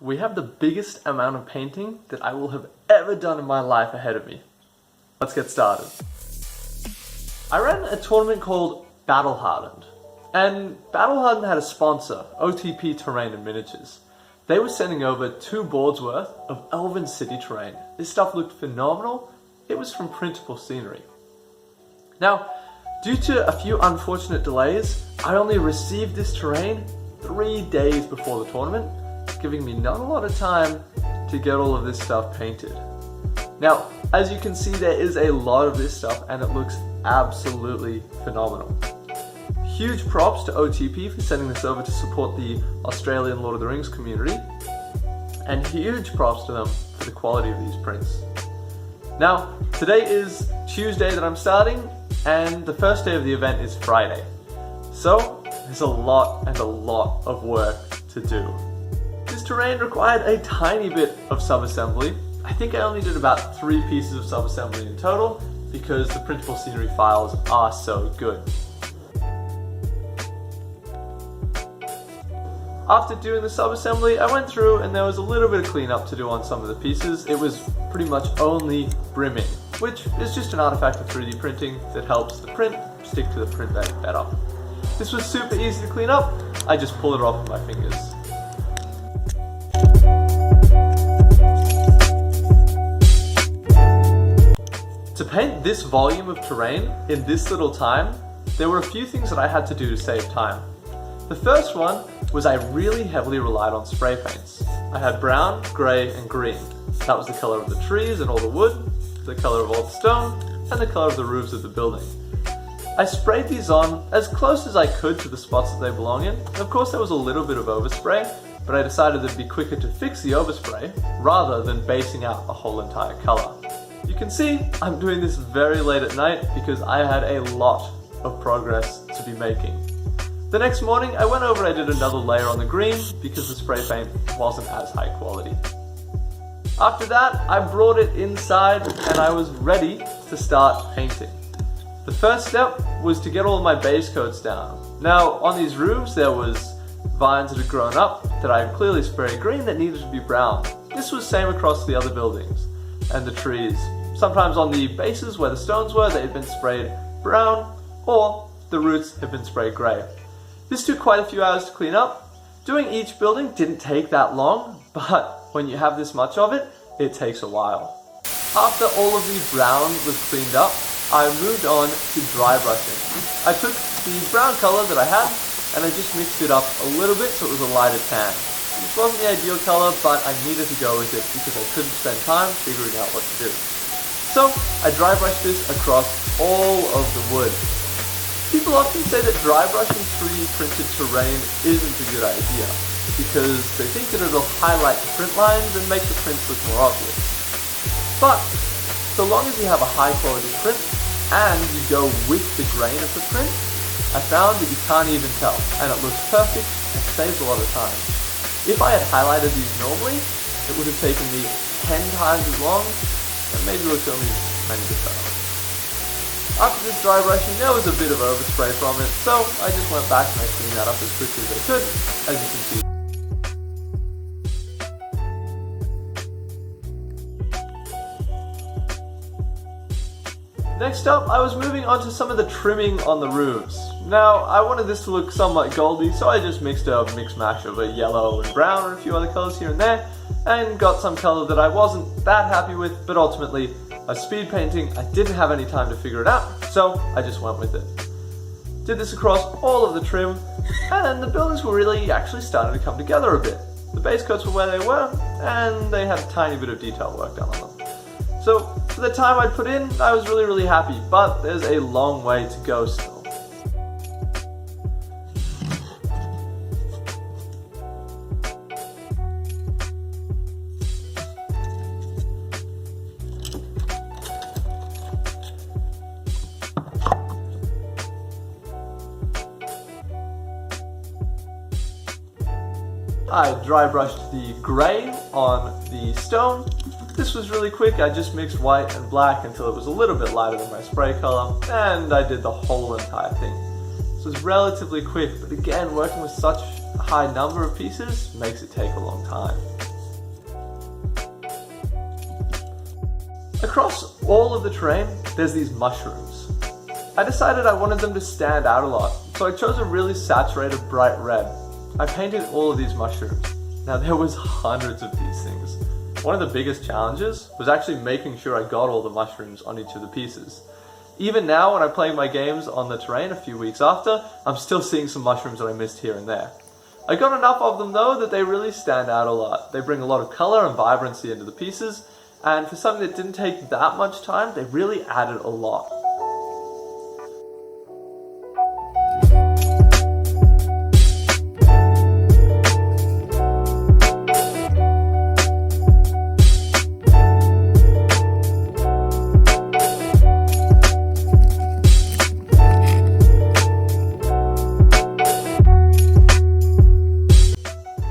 We have the biggest amount of painting that I will have ever done in my life ahead of me. Let's get started. I ran a tournament called Battle Hardened, and Battle Hardened had a sponsor, OTP Terrain and Miniatures. They were sending over 2 boards worth of Elven city terrain. This stuff looked phenomenal. It was from printable scenery. Now, due to a few unfortunate delays, I only received this terrain 3 days before the tournament, giving me not a lot of time to get all of this stuff painted. Now, as you can see, there is a lot of this stuff and it looks absolutely phenomenal. Huge props to OTP for sending this over to support the Australian Lord of the Rings community, and huge props to them for the quality of these prints. Now, today is Tuesday that I'm starting, and the first day of the event is Friday. So, there's a lot of work to do. This terrain required a tiny bit of sub-assembly. I think I only did about 3 pieces of sub-assembly in total because the printable scenery files are so good. After doing the sub-assembly, I went through and there was a little bit of cleanup to do on some of the pieces. It was pretty much only brimming, which is just an artifact of 3D printing that helps the print stick to the print bed better. This was super easy to clean up. I just pulled it off with my fingers. To paint this volume of terrain in this little time, there were a few things that I had to do to save time. The first one was I really heavily relied on spray paints. I had brown, grey and green. That was the colour of the trees and all the wood, the colour of all the stone, and the colour of the roofs of the building. I sprayed these on as close as I could to the spots that they belong in. Of course there was a little bit of overspray, but I decided it'd be quicker to fix the overspray rather than basing out a whole entire colour. You can see I'm doing this very late at night because I had a lot of progress to be making. The next morning I went over and I did another layer on the green because the spray paint wasn't as high quality. After that I brought it inside and I was ready to start painting. The first step was to get all of my base coats down. Now on these roofs there was vines that had grown up that I had clearly sprayed green that needed to be brown. This was same across the other buildings and the trees. Sometimes on the bases where the stones were, they had been sprayed brown, or the roots had been sprayed grey. This took quite a few hours to clean up. Doing each building didn't take that long, but when you have this much of it, it takes a while. After all of the brown was cleaned up, I moved on to dry brushing. I took the brown colour that I had, and I just mixed it up a little bit so it was a lighter tan. This wasn't the ideal colour, but I needed to go with it because I couldn't spend time figuring out what to do. So, I dry brushed this across all of the wood. People often say that dry brushing 3D printed terrain isn't a good idea because they think that it'll highlight the print lines and make the prints look more obvious. But, so long as you have a high quality print and you go with the grain of the print, I found that you can't even tell and it looks perfect and saves a lot of time. If I had highlighted these normally, it would have taken me 10 times as long and maybe looked only 20 better. After this dry brushing, there was a bit of overspray from it, so I just went back and I cleaned that up as quickly as I could, as you can see. Next up, I was moving on to some of the trimming on the roofs. Now, I wanted this to look somewhat goldy, so I just mixed a mix mash of a yellow and brown and a few other colours here and there, and got some colour that I wasn't that happy with, but ultimately, a speed painting, I didn't have any time to figure it out, so I just went with it. Did this across all of the trim, and the buildings were really actually starting to come together a bit. The base coats were where they were, and they had a tiny bit of detail work done on them. So, for the time I'd put in, I was really happy, but there's a long way to go still. I dry brushed the grey on the stone. This was really quick. I just mixed white and black until it was a little bit lighter than my spray colour, and I did the whole entire thing. This was relatively quick, but again, working with such a high number of pieces makes it take a long time. Across all of the terrain, there's these mushrooms. I decided I wanted them to stand out a lot, so I chose a really saturated bright red. I painted all of these mushrooms. Now there was hundreds of these things. One of the biggest challenges was actually making sure I got all the mushrooms on each of the pieces. Even now when I play my games on the terrain a few weeks after, I'm still seeing some mushrooms that I missed here and there. I got enough of them though that they really stand out a lot. They bring a lot of color and vibrancy into the pieces, and for something that didn't take that much time, they really added a lot.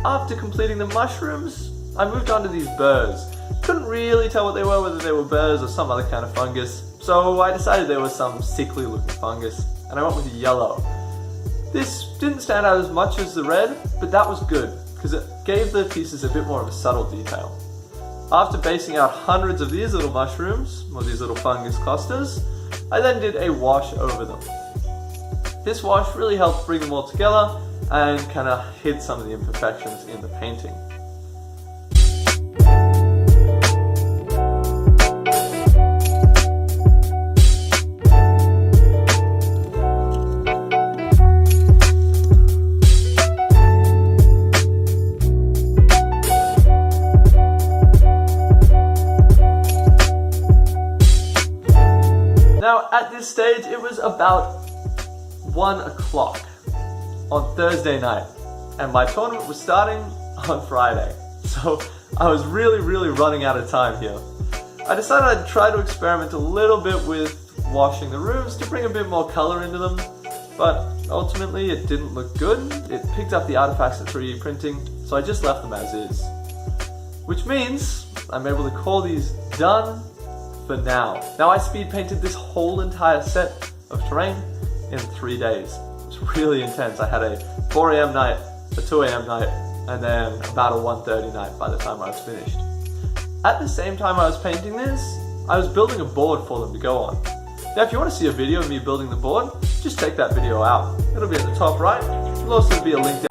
After completing the mushrooms, I moved on to these burrs. Couldn't really tell what they were, whether they were burrs or some other kind of fungus, so I decided there was some sickly looking fungus, and I went with yellow. This didn't stand out as much as the red, but that was good, because it gave the pieces a bit more of a subtle detail. After basing out hundreds of these little mushrooms, or these little fungus clusters, I then did a wash over them. This wash really helped bring them all together and kind of hid some of the imperfections in the painting. Now at this stage it was about 1 o'clock on Thursday night, and my tournament was starting on Friday, so I was really running out of time here. I decided I'd try to experiment a little bit with washing the rooms to bring a bit more color into them, but ultimately it didn't look good. It picked up the artifacts of 3D printing, so I just left them as is. Which means I'm able to call these done for now. Now I speed painted this whole entire set of terrain in 3 days. It was really intense. I had a 4 AM night, a 2 AM night, and then about a 1:30 night by the time I was finished. At the same time I was painting this, I was building a board for them to go on. Now if you want to see a video of me building the board, just check that video out. It'll be at the top right. There'll also be a link down.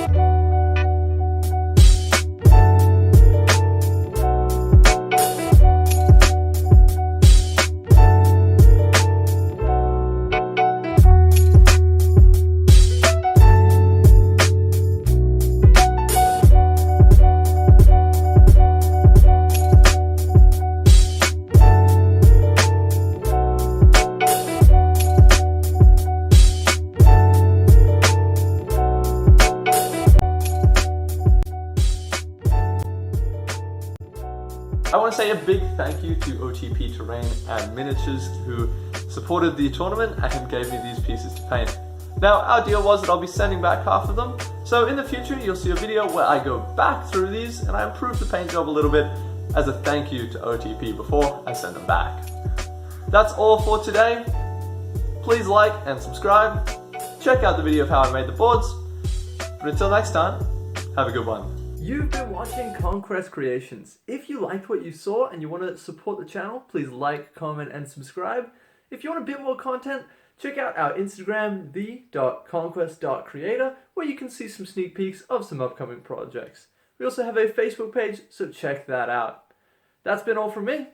I want to say a big thank you to OTP Terrain and Miniatures who supported the tournament and gave me these pieces to paint. Now our deal was that I'll be sending back half of them, so in the future you'll see a video where I go back through these and I improve the paint job a little bit as a thank you to OTP before I send them back. That's all for today. Please like and subscribe. Check out the video of how I made the boards. But until next time, have a good one. You've been watching Conquest Creations. If you liked what you saw and you want to support the channel, please like, comment, and subscribe. If you want a bit more content, check out our Instagram, the.conquest.creator, where you can see some sneak peeks of some upcoming projects. We also have a Facebook page, so check that out. That's been all from me.